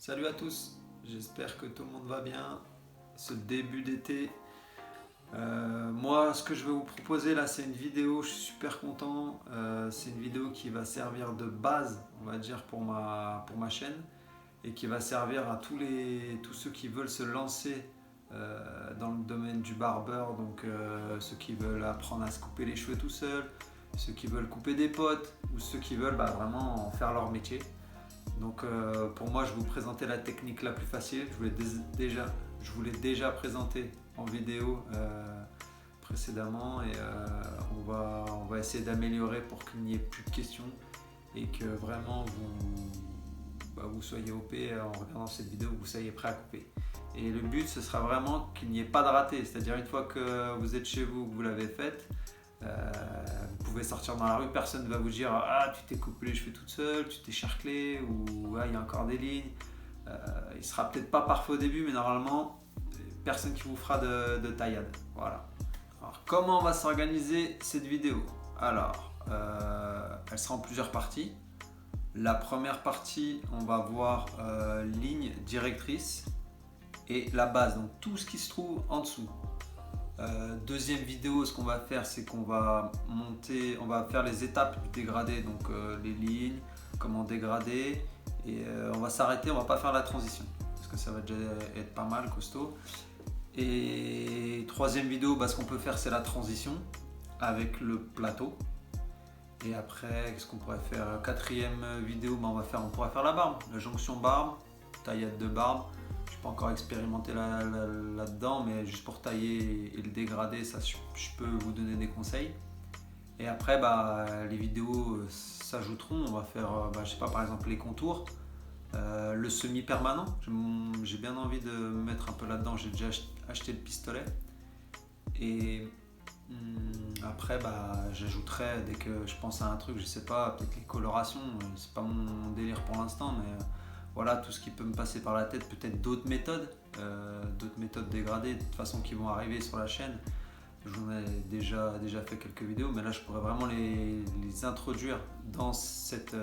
Salut à tous, j'espère que tout le monde va bien. Ce début d'été, moi ce que je vais vous proposer là c'est une vidéo, je suis super content. C'est une vidéo qui va servir de base, on va dire, pour ma chaîne et qui va servir à tous ceux qui veulent se lancer dans le domaine du barbeur. Donc ceux qui veulent apprendre à se couper les cheveux tout seul, ceux qui veulent couper des potes ou ceux qui veulent vraiment en faire leur métier. Donc pour moi, je vais vous présenter la technique la plus facile. Je vous l'ai déjà présenté en vidéo précédemment et on va essayer d'améliorer pour qu'il n'y ait plus de questions et que vraiment vous soyez OP en regardant cette vidéo, vous soyez prêt à couper. Et le but, ce sera vraiment qu'il n'y ait pas de raté. C'est-à-dire une fois que vous êtes chez vous, que vous l'avez faite, vous pouvez sortir dans la rue, personne ne va vous dire ah tu t'es coupé les cheveux toute seule, tu t'es charclé ou ah il y a encore des lignes. Il sera peut-être pas parfait au début, mais normalement personne qui vous fera de taillade. Voilà. Alors comment on va s'organiser cette vidéo? Alors elle sera en plusieurs parties. La première partie, on va voir ligne directrice et la base, donc tout ce qui se trouve en dessous. Deuxième vidéo, ce qu'on va faire, c'est qu'on va on va faire les étapes du dégradé, donc les lignes, comment dégrader, et on va s'arrêter, on va pas faire la transition parce que ça va déjà être pas mal costaud. Et troisième vidéo, ce qu'on peut faire, c'est la transition avec le plateau. Et après, qu'est-ce qu'on pourrait faire? Quatrième vidéo, on pourrait faire la barbe, la jonction barbe, taillade de barbe. Je n'ai pas encore expérimenté là-dedans, mais juste pour tailler et le dégrader, ça, je peux vous donner des conseils. Et après, les vidéos s'ajouteront. On va faire, je sais pas, par exemple les contours, le semi-permanent. J'ai bien envie de me mettre un peu là-dedans. J'ai déjà acheté le pistolet. Et après, j'ajouterai dès que je pense à un truc, je sais pas, peut-être les colorations. C'est pas mon délire pour l'instant, mais voilà, tout ce qui peut me passer par la tête, peut-être d'autres méthodes dégradées de toute façon qui vont arriver sur la chaîne. J'en ai déjà fait quelques vidéos, mais là je pourrais vraiment les introduire dans cette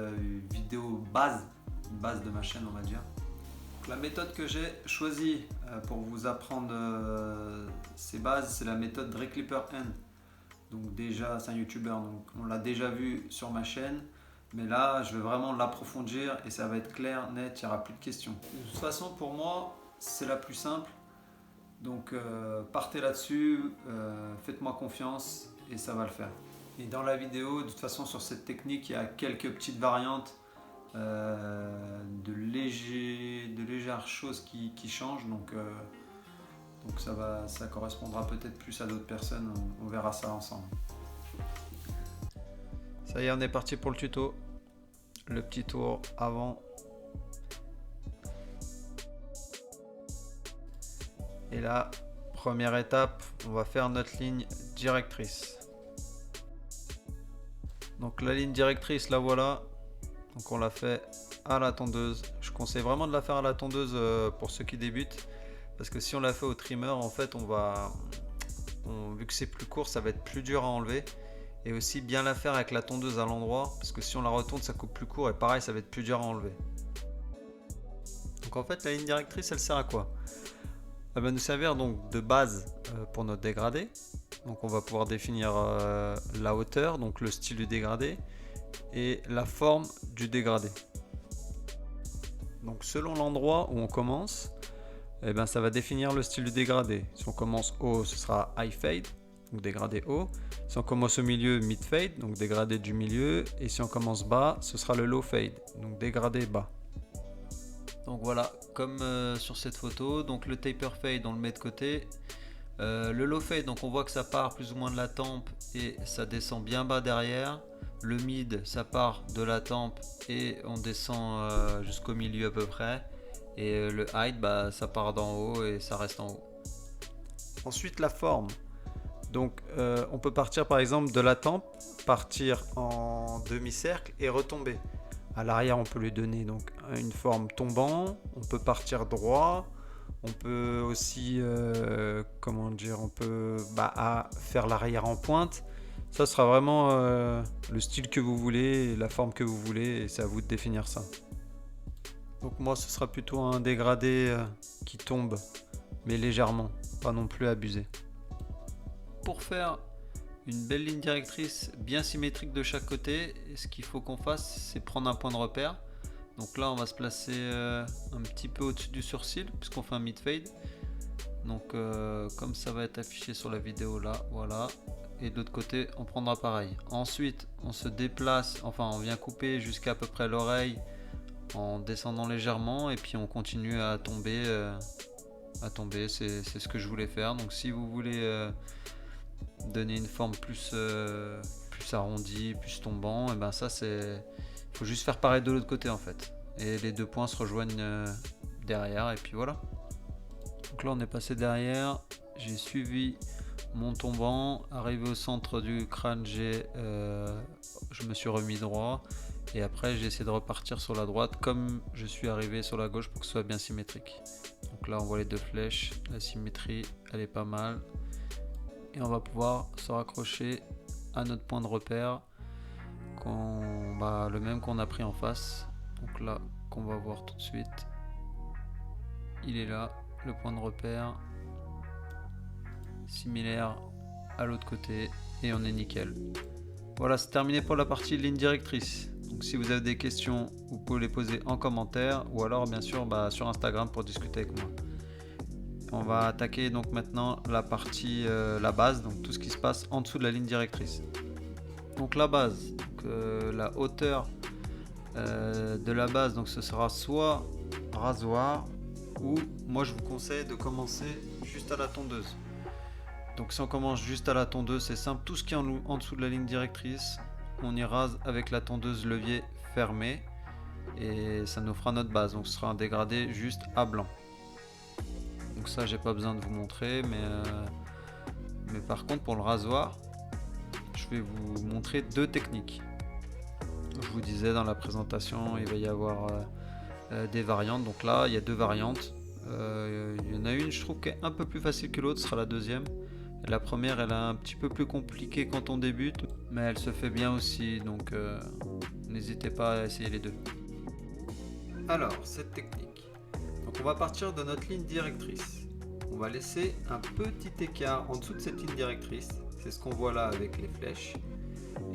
vidéo base de ma chaîne, on va dire. Donc, la méthode que j'ai choisie pour vous apprendre ces bases, c'est la méthode Dre Clipper N. Donc déjà, c'est un youtubeur, donc on l'a déjà vu sur ma chaîne. Mais là, je vais vraiment l'approfondir et ça va être clair, net, il n'y aura plus de questions. De toute façon, pour moi, c'est la plus simple. Donc, partez là-dessus, faites-moi confiance et ça va le faire. Et dans la vidéo, de toute façon, sur cette technique, il y a quelques petites variantes, de légères choses qui changent. Donc ça correspondra peut-être plus à d'autres personnes. On verra ça ensemble. Ça y est, on est parti pour le tuto. Le petit tour avant. Et là, première étape, on va faire notre ligne directrice. Donc la ligne directrice, la voilà. Donc on l'a fait à la tondeuse. Je conseille vraiment de la faire à la tondeuse pour ceux qui débutent. Parce que si on la fait au trimmer, en fait, vu que c'est plus court, ça va être plus dur à enlever. Et aussi bien la faire avec la tondeuse à l'endroit, parce que si on la retourne, ça coupe plus court et pareil, ça va être plus dur à enlever. Donc en fait, la ligne directrice, elle sert à quoi? Elle va nous servir donc de base pour notre dégradé. Donc on va pouvoir définir la hauteur, donc le style du dégradé et la forme du dégradé. Donc selon l'endroit où on commence, ça va définir le style du dégradé. Si on commence haut, ce sera high fade, donc dégradé haut. Si on commence au milieu, mid fade, donc dégradé du milieu. Et si on commence bas, ce sera le low fade, donc dégradé bas. Donc voilà, comme sur cette photo, donc le taper fade on le met de côté. Le low fade, donc on voit que ça part plus ou moins de la tempe et ça descend bien bas derrière. Le mid, ça part de la tempe et on descend jusqu'au milieu à peu près. Et le high, ça part d'en haut et ça reste en haut. Ensuite la forme. Donc on peut partir par exemple de la tempe, partir en demi-cercle et retomber. À l'arrière, on peut lui donner donc une forme tombant. On peut partir droit. On peut aussi, faire l'arrière en pointe. Ça sera vraiment le style que vous voulez, la forme que vous voulez, et c'est à vous de définir ça. Donc moi ce sera plutôt un dégradé qui tombe, mais légèrement, pas non plus abusé. Pour faire une belle ligne directrice bien symétrique de chaque côté, ce qu'il faut qu'on fasse, c'est prendre un point de repère. Donc là on va se placer un petit peu au-dessus du sourcil, puisqu'on fait un mid fade. Donc comme ça va être affiché sur la vidéo là, voilà. Et de l'autre côté on prendra pareil. Ensuite on se déplace, enfin on vient couper jusqu'à peu près l'oreille en descendant légèrement, et puis on continue à tomber. C'est ce que je voulais faire. Donc si vous voulez donner une forme plus arrondie, plus tombant, et ben ça c'est, il faut juste faire pareil de l'autre côté en fait. Et les deux points se rejoignent derrière, et puis voilà. Donc là on est passé derrière, j'ai suivi mon tombant, arrivé au centre du crâne, je me suis remis droit, et après j'ai essayé de repartir sur la droite comme je suis arrivé sur la gauche pour que ce soit bien symétrique. Donc là on voit les deux flèches, la symétrie elle est pas mal, et on va pouvoir se raccrocher à notre point de repère, le même qu'on a pris en face. Donc là qu'on va voir tout de suite, il est là, le point de repère, similaire à l'autre côté, et on est nickel. Voilà, c'est terminé pour la partie ligne directrice. Donc si vous avez des questions, vous pouvez les poser en commentaire, ou alors bien sûr sur Instagram pour discuter avec moi. On va attaquer donc maintenant la partie, la base, donc tout ce qui se passe en dessous de la ligne directrice. Donc la base, la hauteur de la base, donc ce sera soit rasoir, ou moi je vous conseille de commencer juste à la tondeuse. Donc si on commence juste à la tondeuse, c'est simple, tout ce qui est en dessous de la ligne directrice, on y rase avec la tondeuse levier fermé, et ça nous fera notre base. Donc ce sera un dégradé juste à blanc. Donc ça j'ai pas besoin de vous montrer, mais par contre pour le rasoir, je vais vous montrer deux techniques. Je vous disais dans la présentation, il va y avoir des variantes. Donc là il y a deux variantes. Il y en a une je trouve qui est un peu plus facile que l'autre, ce sera la deuxième. La première elle est un petit peu plus compliquée quand on débute, mais elle se fait bien aussi, donc n'hésitez pas à essayer les deux. Alors cette technique, donc on va partir de notre ligne directrice. On va laisser un petit écart en dessous de cette ligne directrice, c'est ce qu'on voit là avec les flèches.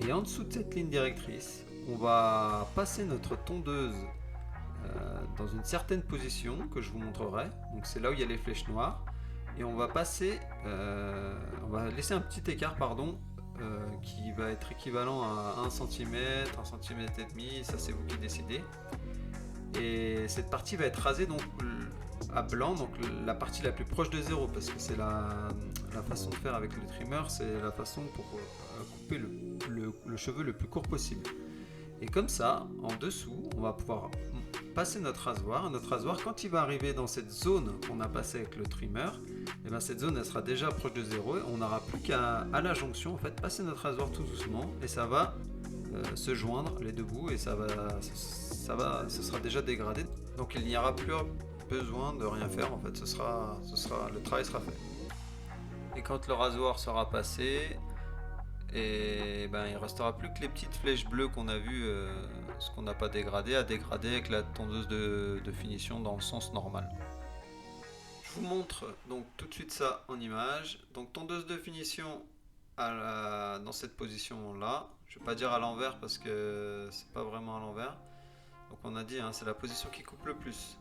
Et en dessous de cette ligne directrice, on va passer notre tondeuse dans une certaine position que je vous montrerai. Donc c'est là où il y a les flèches noires. Et on va laisser un petit écart qui va être équivalent à 1 cm, 1 cm et demi, ça c'est vous qui décidez. Et cette partie va être rasée donc à blanc, donc la partie la plus proche de zéro, parce que c'est la façon de faire avec le trimmer, c'est la façon pour couper le cheveu le plus court possible. Et comme ça, en dessous, on va pouvoir passer notre rasoir. Notre rasoir, quand il va arriver dans cette zone qu'on a passée avec le trimmer, et bien cette zone elle sera déjà proche de zéro. On n'aura plus qu'à la jonction en fait passer notre rasoir tout doucement, et ça va se joindre les deux bouts, et ce sera déjà dégradé. Donc il n'y aura plus besoin de rien faire en fait. Le travail sera fait. Et quand le rasoir sera passé, et ben il restera plus que les petites flèches bleues qu'on a vues, ce qu'on n'a pas dégradé, à dégrader avec la tondeuse de finition dans le sens normal. Je vous montre donc tout de suite ça en image. Donc tondeuse de finition dans cette position là. Je vais pas dire à l'envers parce que c'est pas vraiment à l'envers. Donc on a dit c'est la position qui coupe le plus.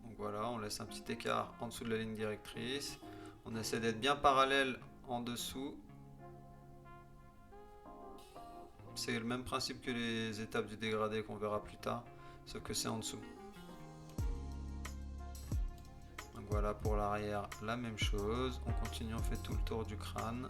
Donc voilà, on laisse un petit écart en dessous de la ligne directrice. On essaie d'être bien parallèle en dessous. C'est le même principe que les étapes du dégradé qu'on verra plus tard, sauf que c'est en dessous. Donc voilà, pour l'arrière, la même chose. On continue, on fait tout le tour du crâne.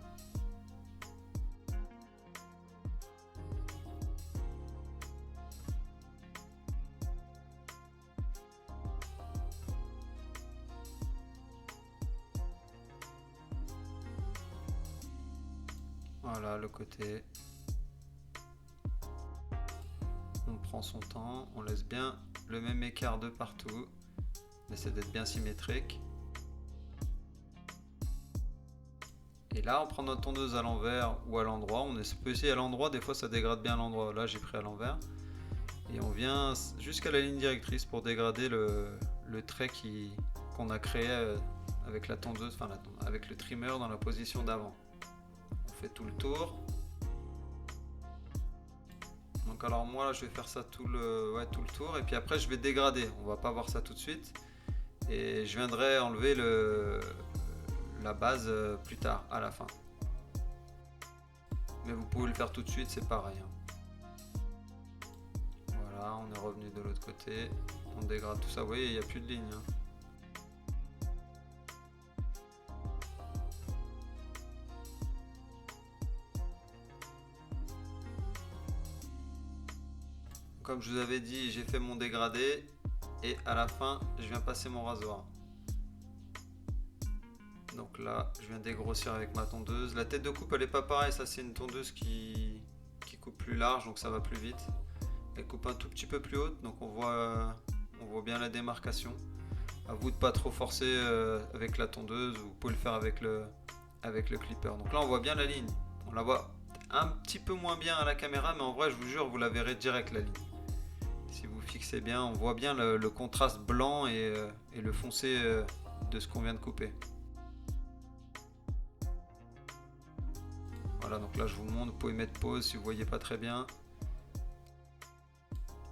Voilà le côté. On prend son temps, on laisse bien le même écart de partout. On essaie d'être bien symétrique. Et là, on prend notre tondeuse à l'envers ou à l'endroit. On peut essayer à l'endroit, des fois ça dégrade bien à l'endroit. Là, j'ai pris à l'envers. Et on vient jusqu'à la ligne directrice pour dégrader le trait qu'on a créé avec la tondeuse, enfin avec le trimmer dans la position d'avant. On fait tout le tour. Donc alors moi je vais faire ça tout le tour et puis après je vais dégrader. On va pas voir ça tout de suite. Et je viendrai enlever la base plus tard, à la fin. Mais vous pouvez le faire tout de suite, c'est pareil. Voilà, on est revenu de l'autre côté. On dégrade tout ça. Vous voyez, il n'y a plus de ligne. Comme je vous avais dit, j'ai fait mon dégradé. Et à la fin, je viens passer mon rasoir. Donc là, je viens dégrossir avec ma tondeuse. La tête de coupe, elle est pas pareille. Ça, c'est une tondeuse qui coupe plus large, donc ça va plus vite. Elle coupe un tout petit peu plus haute, donc on voit bien la démarcation. À vous de pas trop forcer avec la tondeuse. Vous pouvez le faire avec le clipper. Donc là, on voit bien la ligne. On la voit un petit peu moins bien à la caméra, mais en vrai, je vous jure, vous la verrez direct la ligne. Si vous fixez bien, on voit bien le contraste blanc et le foncé de ce qu'on vient de couper. Voilà, donc là je vous montre, vous pouvez mettre pause si vous voyez pas très bien.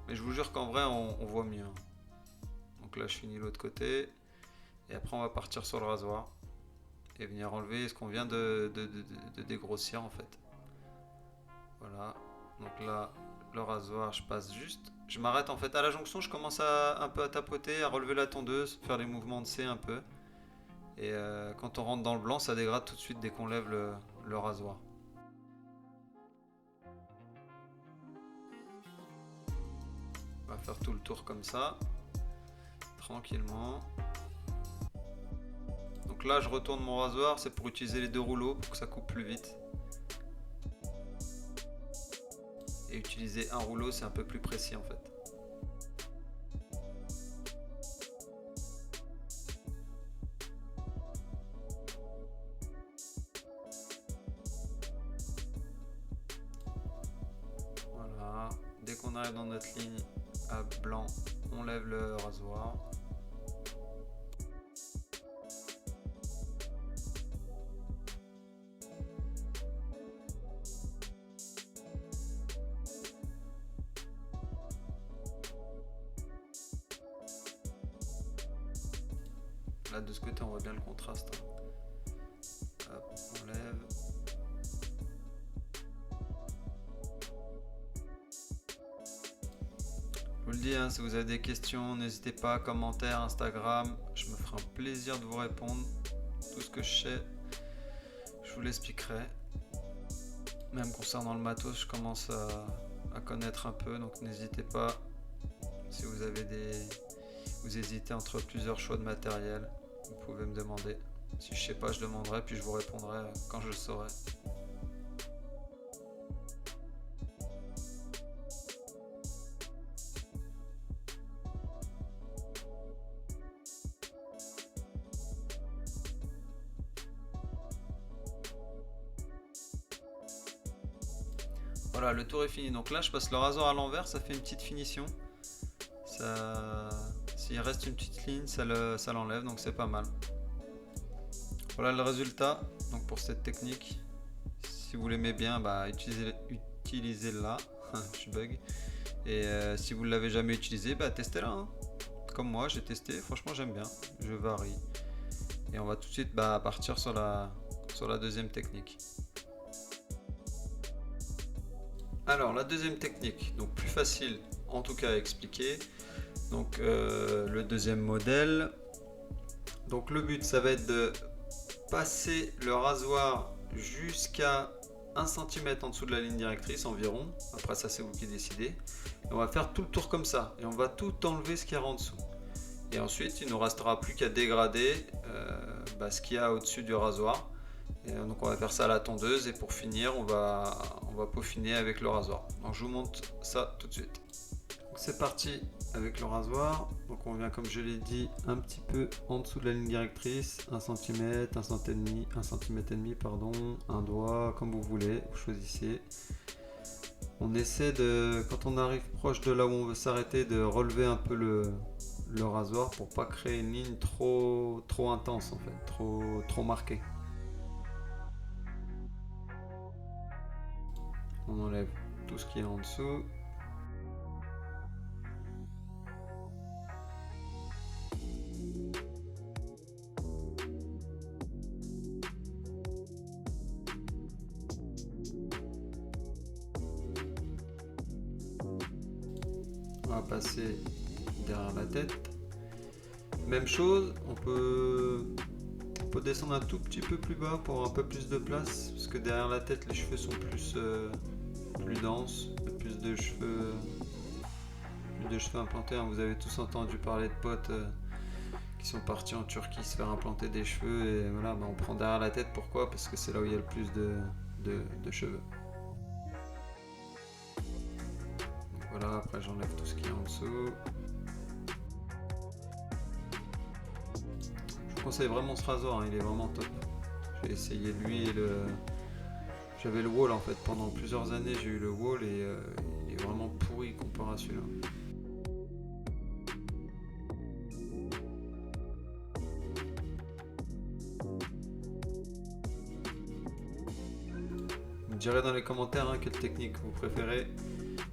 Mais je vous jure qu'en vrai on voit mieux. Donc là je finis l'autre côté. Et après on va partir sur le rasoir. Et venir enlever ce qu'on vient de dégrossir en fait. Voilà, donc là le rasoir je passe juste. Je m'arrête en fait à la jonction, je commence un peu à tapoter, à relever la tondeuse, faire les mouvements de C un peu. Et quand on rentre dans le blanc, ça dégrade tout de suite dès qu'on lève le rasoir. On va faire tout le tour comme ça, tranquillement. Donc là, je retourne mon rasoir, c'est pour utiliser les deux rouleaux pour que ça coupe plus vite. Et utiliser un rouleau, c'est un peu plus précis en fait. Voilà, dès qu'on arrive dans notre ligne à blanc, on lève le rasoir. Là de ce côté on voit bien le contraste. Hop, on lève. Je vous le dis, si vous avez des questions, n'hésitez pas, commentaires, Instagram, je me ferai un plaisir de vous répondre. Tout ce que je sais, je vous l'expliquerai. Même concernant le matos, je commence à connaître un peu, donc n'hésitez pas. Si vous avez vous hésitez entre plusieurs choix de matériel, vous pouvez me demander. Si je sais pas, je demanderai, puis je vous répondrai quand je le saurai. Voilà, le tour est fini. Donc là, je passe le rasoir à l'envers, ça fait une petite finition. S'il reste une petite ligne, ça l'enlève, donc c'est pas mal. Voilà le résultat. Donc pour cette technique, si vous l'aimez bien, utilisez-la. Je bug. Et si vous ne l'avez jamais utilisé, testez-la. Comme moi, j'ai testé. Franchement, j'aime bien. Je varie. Et on va tout de suite partir sur la deuxième technique. Alors la deuxième technique, donc plus facile en tout cas à expliquer. Donc le deuxième modèle. Donc le but ça va être de passer le rasoir jusqu'à 1 cm en dessous de la ligne directrice environ. Après ça c'est vous qui décidez. Et on va faire tout le tour comme ça et on va tout enlever ce qu'il y a en dessous. Et ensuite il ne nous restera plus qu'à dégrader ce qu'il y a au-dessus du rasoir. Et donc on va faire ça à la tondeuse et pour finir on va peaufiner avec le rasoir. Donc je vous montre ça tout de suite. C'est parti avec le rasoir. Donc on vient, comme je l'ai dit, un petit peu en dessous de la ligne directrice, 1 cm, 1 cm et demi, pardon, un doigt, comme vous voulez, vous choisissez. On essaie de, quand on arrive proche de là où on veut s'arrêter, de relever un peu le rasoir pour pas créer une ligne trop intense en fait, trop marquée. On enlève tout ce qui est en dessous. On va passer derrière la tête. Même chose, on peut descendre un tout petit peu plus bas pour avoir un peu plus de place, parce que derrière la tête les cheveux sont plus denses, plus de cheveux implantés. Vous avez tous entendu parler de potes qui sont partis en Turquie se faire implanter des cheveux, et voilà, on prend derrière la tête. Pourquoi? Parce que c'est là où il y a le plus de cheveux. Donc voilà, après j'enlève tout ce qui est en dessous. Je vous conseille vraiment ce rasoir, hein, il est vraiment top. J'ai essayé lui et j'avais le wall en fait, pendant plusieurs années j'ai eu le wall, et il est vraiment pourri comparé à celui-là. Vous me direz dans les commentaires quelle technique vous préférez.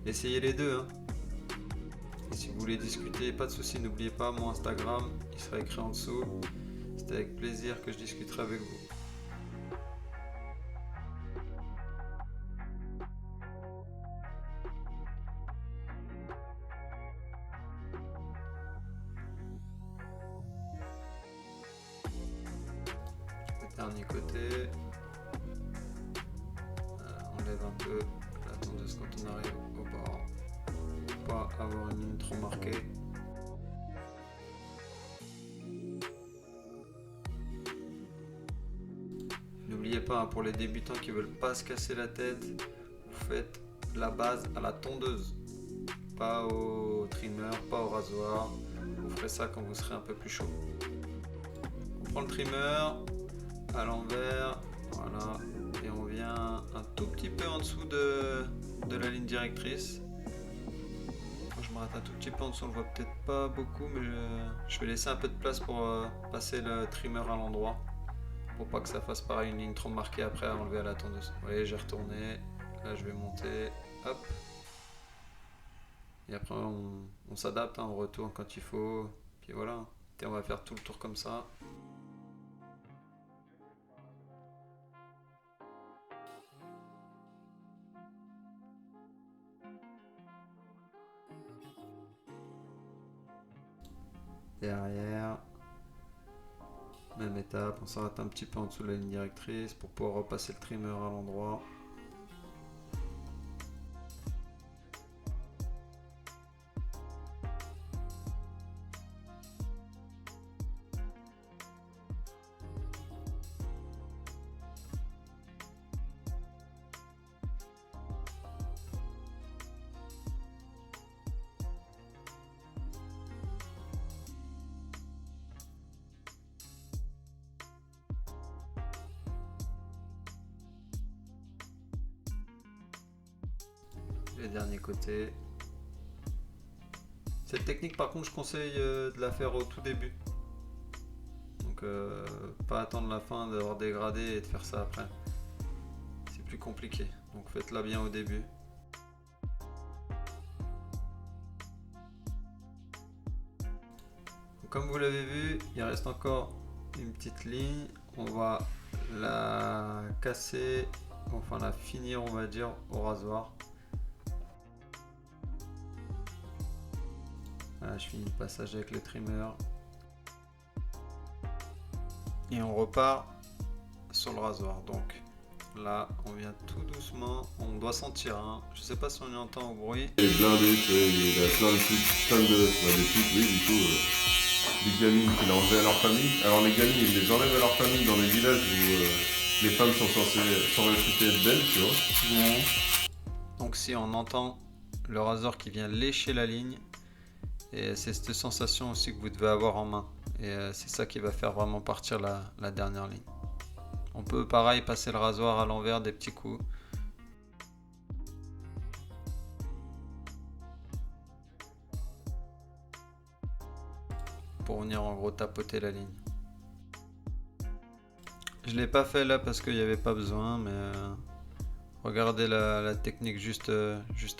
Essayez les deux. Et si vous voulez discuter, pas de souci, n'oubliez pas mon Instagram, il sera écrit en dessous. C'est avec plaisir que je discuterai avec vous. Le dernier côté. On lève un peu la tondeuse quand on arrive au bord. Pour pas avoir une ligne trop marquée. N'oubliez pas, pour les débutants qui veulent pas se casser la tête, vous faites la base à la tondeuse, pas au trimmer, pas au rasoir. Vous ferez ça quand vous serez un peu plus chaud. On prend le trimmer à l'envers, voilà, et on vient un tout petit peu en dessous de la ligne directrice. Moi, je m'arrête un tout petit peu en dessous, on le voit peut-être pas beaucoup, mais je vais laisser un peu de place pour passer le trimmer à l'endroit, pour pas que ça fasse pareil une ligne trop marquée après à enlever à la tondeuse. Vous voyez, j'ai retourné, là je vais monter, hop, et après on s'adapte, on retourne quand il faut, puis voilà, et on va faire tout le tour comme ça. Derrière, même étape, on s'arrête un petit peu en dessous de la ligne directrice pour pouvoir repasser le trimmer à l'endroit. Les derniers côtés. Cette technique par contre je conseille de la faire au tout début. Donc pas attendre la fin d'avoir dégradé et de faire ça après. C'est plus compliqué. Donc faites-la bien au début. Donc, comme vous l'avez vu, il reste encore une petite ligne. On va la casser, enfin la finir on va dire au rasoir. Voilà, je finis le passage avec le trimmer. Et on repart sur le rasoir. Donc là, on vient tout doucement. On doit sentir. Je sais pas si on y entend au bruit. Il est blindé, il a plein de putes, oui, du coup, des gamines qu'il a enlevées à leur famille. Alors les gamines, ils les enlèvent à leur famille dans des villages où les femmes sont réputées être belles, tu vois. Ouais. Donc si on entend le rasoir qui vient lécher la ligne, et c'est cette sensation aussi que vous devez avoir en main. Et c'est ça qui va faire vraiment partir la dernière ligne. On peut pareil passer le rasoir à l'envers des petits coups. pour venir en gros tapoter la ligne. Je l'ai pas fait là parce qu'il n'y avait pas besoin, mais regardez la technique juste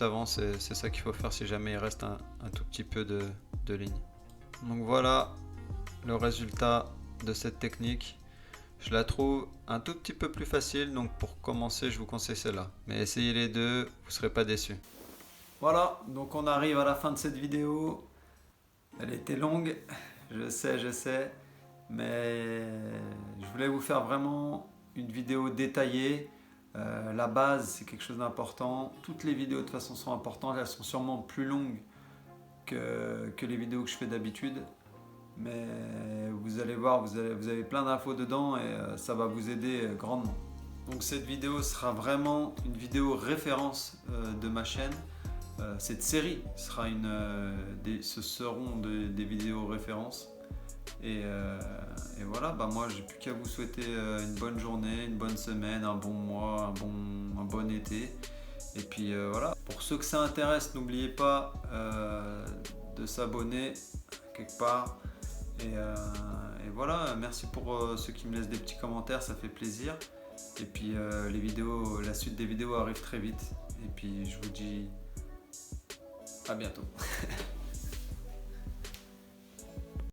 avant, c'est ça qu'il faut faire si jamais il reste un tout petit peu de ligne. Donc voilà le résultat de cette technique. Je la trouve un tout petit peu plus facile, donc pour commencer je vous conseille celle-là. Mais essayez les deux, vous ne serez pas déçus. Voilà, donc on arrive à la fin de cette vidéo. Elle était longue, je sais, mais je voulais vous faire vraiment une vidéo détaillée. La base, c'est quelque chose d'important. Toutes les vidéos de toute façon sont importantes, elles sont sûrement plus longues que les vidéos que je fais d'habitude. Mais vous allez voir, vous avez plein d'infos dedans et ça va vous aider grandement. Donc cette vidéo sera vraiment une vidéo référence de ma chaîne. Cette série sera ce seront des vidéos références. Et voilà, moi j'ai plus qu'à vous souhaiter une bonne journée, une bonne semaine, un bon mois, un bon été. Et puis voilà, pour ceux que ça intéresse, n'oubliez pas de s'abonner quelque part. Et voilà, merci pour ceux qui me laissent des petits commentaires, ça fait plaisir. Et puis la suite des vidéos arrive très vite. Et puis je vous dis à bientôt.